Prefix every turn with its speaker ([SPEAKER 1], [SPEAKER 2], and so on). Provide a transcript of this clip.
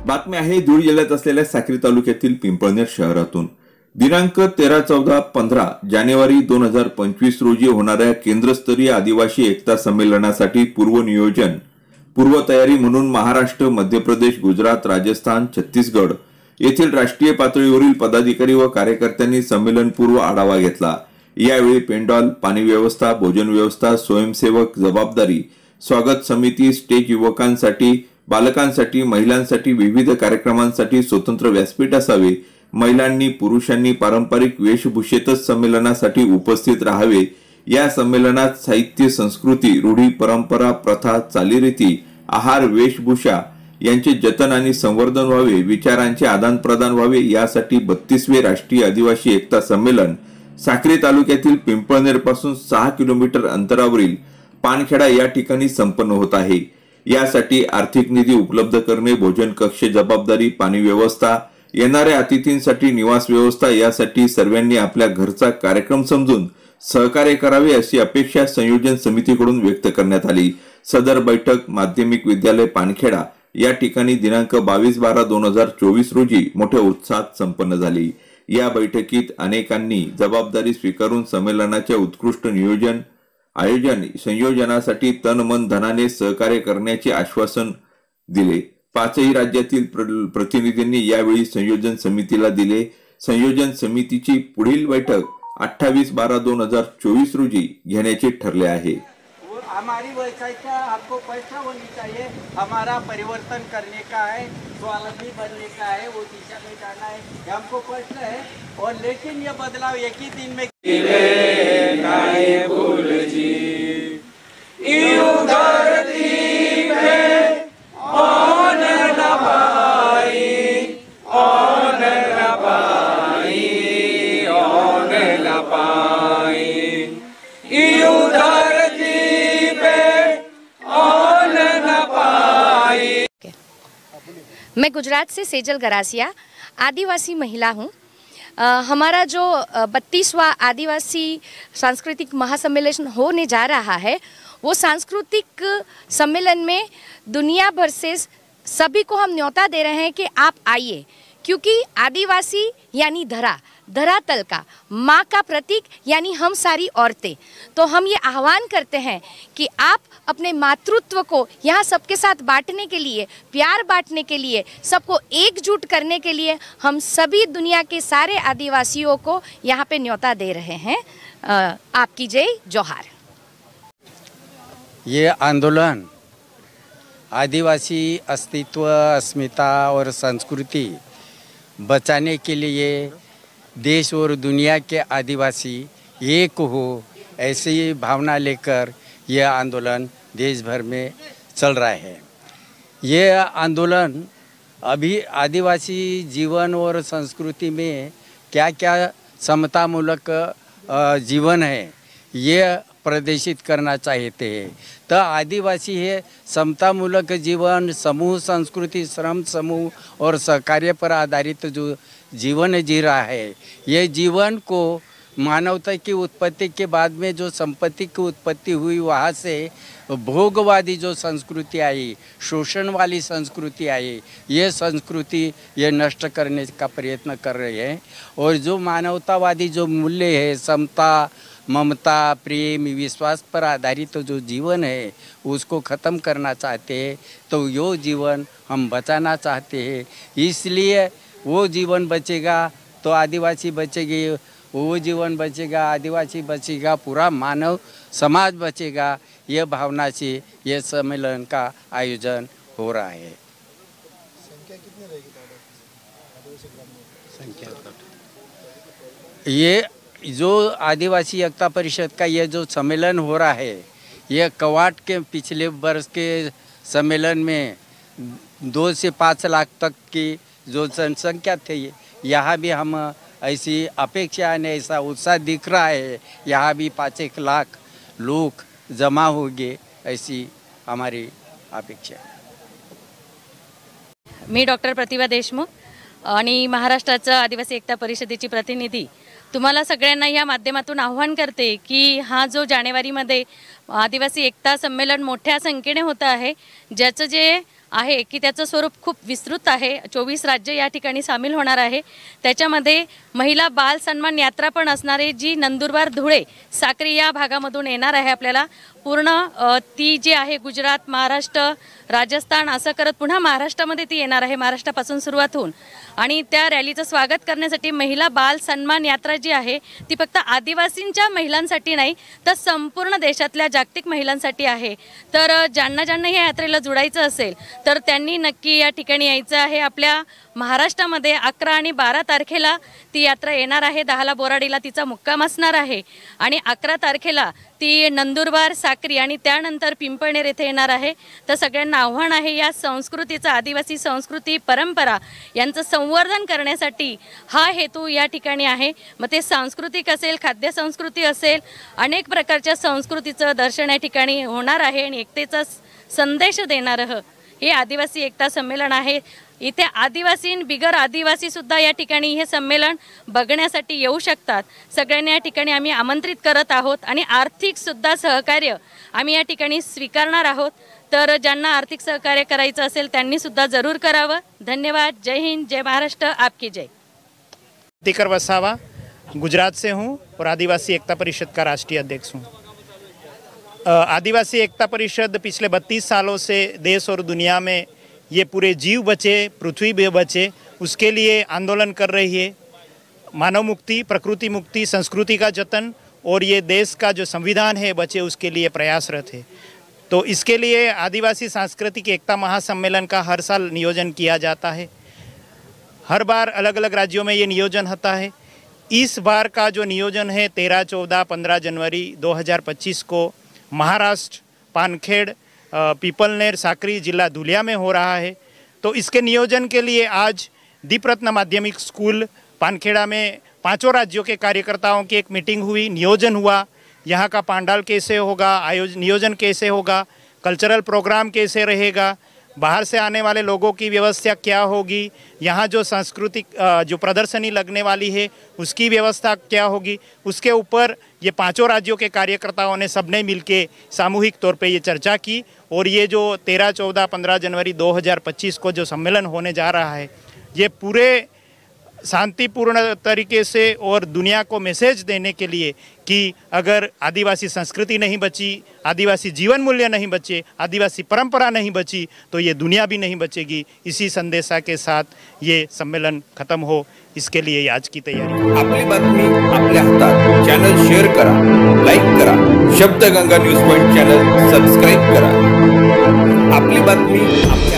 [SPEAKER 1] बातमी आहे धुळे जिल्ह्यात असलेल्या साक्री तालुक्यातील पिंपळनेर शहरातून। दिनांक 13, 14, 15 जानेवारी 2025 रोजी होणाऱ्या केंद्रस्तरीय आदिवासी एकता संमेलनासाठी पूर्वनियोजन पूर्वतयारी म्हणून महाराष्ट्र, मध्य प्रदेश, गुजरात, राजस्थान, छत्तीसगड येथील राष्ट्रीय पातळीवरील पदाधिकारी व कार्यकर्त्यांनी संमेलनपूर्व आढावा घेतला। यावेळी पेंडॉल, पाणी व्यवस्था, भोजन व्यवस्था, स्वयंसेवक जबाबदारी, स्वागत समिती, स्टेज, युवकांसाठी, बालकांसाठी, महिलांसाठी विविध कार्यक्रमांसाठी स्वतंत्र व्यासपीठ असावे, महिलांनी पुरुषांनी पारंपरिक वेशभूषेतच संमेलनासाठी उपस्थित राहावे, या संमेलनात साहित्य, संस्कृती, रूढी, परंपरा, प्रथा, चालीरीती, आहार, वेशभूषा यांचे जतन आणि संवर्धन व्हावे, विचारांचे आदान प्रदान व्हावे, यासाठी 32वे राष्ट्रीय आदिवासी एकता संमेलन साक्री तालुक्यातील पिंपळनेर पासून 6 किलोमीटर अंतरावरील पानखेडा या ठिकाणी संपन्न होत आहे। यासाठी आर्थिक निधी उपलब्ध करणे, भोजन कक्ष जबाबदारी, पाणी व्यवस्था, येणाऱ्या अतिथींसाठी निवास व्यवस्था यासाठी सर्वांनी आपल्या घरचा कार्यक्रम समजून सहकार्य करावे अशी अपेक्षा संयोजन समितीकडून व्यक्त करण्यात आली। सदर बैठक माध्यमिक विद्यालय पानखेडा या ठिकाणी दिनांक 22/12/2024 रोजी मोठ्या उत्साहात संपन्न झाली। या बैठकीत अनेकांनी जबाबदारी स्वीकारून संमेलनाच्या उत्कृष्ट नियोजन आयोजन संयोजनासाठी तन मन धनाने सहकार्य करण्याचे आश्वासन दिले। 5ही राज्यातील प्रतिनिधींनी यावेळी संयोजन समितीला दिले। संयोजन समितीची पुढील बैठक 28/12/2024 रोजी घेण्याचे ठरले आहे।
[SPEAKER 2] हमारी व्यवसायिका आपको पैसा होनी चाहिए, हमारा परिवर्तन करने का है, स्वावलंबी बनने का है, वो दिशा में जाना है, ये हमको प्रश्न है। और लेकिन ये बदलाव एक ही दिन में
[SPEAKER 3] मैं गुजरात से सेजल गरासिया आदिवासी महिला हूँ। हमारा जो 32वां आदिवासी सांस्कृतिक महासम्मेलन होने जा रहा है, वो सांस्कृतिक सम्मेलन में दुनिया भर से सभी को हम न्योता दे रहे हैं कि आप आइए, क्योंकि आदिवासी यानी धरातल का, माँ का प्रतीक यानी हम सारी औरतें। तो हम ये आह्वान करते हैं कि आप अपने मातृत्व को यहाँ सबके साथ बांटने के लिए, प्यार बांटने के लिए, सबको एकजुट करने के लिए हम सभी दुनिया के सारे आदिवासियों को यहाँ पे न्योता दे रहे हैं। आपकी जय जोहार।
[SPEAKER 4] ये आंदोलन आदिवासी अस्तित्व, अस्मिता और संस्कृति बचाने के लिए देश और दुनिया के आदिवासी एक हो, ऐसी भावना लेकर यह आंदोलन देश भर में चल रहा है। ये आंदोलन अभी आदिवासी जीवन और संस्कृति में क्या क्या समतामूलक जीवन है ये प्रदर्शित करना चाहते हैं। तो आदिवासी है समतामूलक जीवन, समूह संस्कृति, श्रम समूह और सहकार्य पर आधारित जो जीवन जी रहा है, ये जीवन को मानवता की उत्पत्ति के बाद में जो संपत्ति की उत्पत्ति हुई, वहाँ से भोगवादी जो संस्कृति आई, शोषण वाली संस्कृति आई, ये संस्कृति ये नष्ट करने का प्रयत्न कर रहे हैं। और जो मानवतावादी जो मूल्य है, समता, ममता, प्रेम, विश्वास पर आधारित जो जीवन है, उसको ख़त्म करना चाहते हैं। तो यो जीवन हम बचाना चाहते हैं, इसलिए वो जीवन बचेगा तो आदिवासी बचेगी, वो जीवन बचेगा, आदिवासी बचेगा, पूरा मानव समाज बचेगा। ये भावना से ये सम्मेलन का आयोजन हो रहा है।
[SPEAKER 5] संख्या कितनी रहेगी
[SPEAKER 4] संख्या? ये जो आदिवासी एकता परिषद का ये जो सम्मेलन हो रहा है, ये कवाट के पिछले वर्ष के सम्मेलन में 2 से 5 लाख तक की जो जनसंख्या थी, यहाँ भी हम ऐसी अपेक्षा ने ऐसा उत्साह दिख रहा है, यहाँ भी 5-1 लाख लोग जमा होंगे, ऐसी हमारी अपेक्षा है।
[SPEAKER 6] मी डॉक्टर प्रतिभा देशमुख। आणि महाराष्ट्राचं आदिवासी एकता परिषदेची प्रतिनिधी तुम्हाला सगळ्यांना या माध्यमातून आव्हान करते की हा जो जानेवारीमध्ये आदिवासी एकता संमेलन मोठ्या संख्येने होत आहे, ज्याचं जे आहे की त्याचं स्वरूप खूप विस्तृत आहे. 24 राज्य या ठिकाणी सामील होणार आहे. त्याच्यामध्ये महिला बाल सन्मान यात्रा पण असणार आहे, जी नंदुरबार, धुळे, साक्री या भागामधून येणार आहे. आपल्याला पूर्ण ती जी आहे गुजरात, महाराष्ट्र, राजस्थान असं करत पुन्हा महाराष्ट्रामध्ये ती येणार आहे, महाराष्ट्रापासून सुरुवात होऊन. आणि त्या रॅलीचं स्वागत करण्यासाठी महिला बाल सन्मान यात्रा जी आहे ती फक्त आदिवासींच्या महिलांसाठी नाही तर संपूर्ण देशातल्या जागतिक महिलांसाठी आहे. तर ज्यांना या यात्रेला जोडायचं असेल तर त्यांनी नक्की या ठिकाणी यायचं आहे. आपल्या महाराष्ट्रामध्ये 11 आणि 12 तारखेला ती यात्रा येणार आहे. 10ला बोराडीला तिचा मुक्काम असणार आहे आणि 11 तारखेला ती नंदुरबार, साक्री आणि त्यानंतर पिंपळनेर येथे येणार आहे. तर सगळ्यांना आव्हान आहे या संस्कृतीचा, आदिवासी संस्कृती, परंपरा यांचं संवर्धन करण्यासाठी हा हेतू या ठिकाणी आहे. मग ते सांस्कृतिक असेल, खाद्य संस्कृती असेल, अनेक प्रकारच्या संस्कृतीचं दर्शन या ठिकाणी होणार आहे आणि एकतेचा संदेश देणारं हे आदिवासी एकता संमेलन आहे. इथे आदिवासी बिगर आदिवासी सुद्धा या ठिकाणी हे संमेलन बघण्यासाठी येऊ शकतात. सगळ्यांना या ठिकाणी आम्ही आमंत्रित करत आहोत आणि आर्थिक सुद्धा सहकार्य आम्ही या ठिकाणी स्वीकारणार आहोत. तर ज्यांना आर्थिक सहकार्य करायचं असेल त्यांनी सुद्धा जरूर करावं. धन्यवाद. जय हिंद, जय महाराष्ट्र, आपकी जय.
[SPEAKER 7] तिकर वसावा, गुजरात से हूँ और आदिवासी एकता परिषद का राष्ट्रीय अध्यक्ष हूँ। आदिवासी एकता परिषद पिछले 32 सालों से देश और दुनिया में ये पूरे जीव बचे, पृथ्वी भी बचे, उसके लिए आंदोलन कर रही है। मानव मुक्ति, प्रकृति मुक्ति, संस्कृति का जतन और ये देश का जो संविधान है बचे, उसके लिए प्रयासरत है। तो इसके लिए आदिवासी सांस्कृतिक एकता महासम्मेलन का हर साल नियोजन किया जाता है। हर बार अलग अलग राज्यों में ये नियोजन होता है। इस बार का जो नियोजन है 13, 14, 15 जनवरी 2025 को महाराष्ट्र, पानखेड़, पीपलनेर, साक्री जिला धुलिया में हो रहा है। तो इसके नियोजन के लिए आज दीपरत्न माध्यमिक स्कूल पानखेड़ा में 5 राज्यों के कार्यकर्ताओं की एक मीटिंग हुई, नियोजन हुआ। यहाँ का पंडाल कैसे होगा, नियोजन कैसे होगा, कल्चरल प्रोग्राम कैसे रहेगा, बाहर से आने वाले लोगों की व्यवस्था क्या होगी, यहाँ जो सांस्कृतिक जो प्रदर्शनी लगने वाली है उसकी व्यवस्था क्या होगी, उसके ऊपर ये 5 राज्यों के कार्यकर्ताओं ने सबने मिलके सामूहिक तौर पे ये चर्चा की। और ये जो 13, 14, 15 जनवरी 2025 को जो सम्मेलन होने जा रहा है, ये पूरे शांतिपूर्ण तरीके से और दुनिया को मैसेज देने के लिए कि अगर आदिवासी संस्कृति नहीं बची, आदिवासी जीवन मूल्य नहीं बचे, आदिवासी परंपरा नहीं बची, तो ये दुनिया भी नहीं बचेगी। इसी संदेशा के साथ ये सम्मेलन खत्म हो, इसके लिए आज की तैयारी।
[SPEAKER 1] आपली बातमी आपल्या हातात. चॅनल शेअर करा, लाईक करा. Shabdganga news point channel subscribe करा. आपली बातमी आपल्या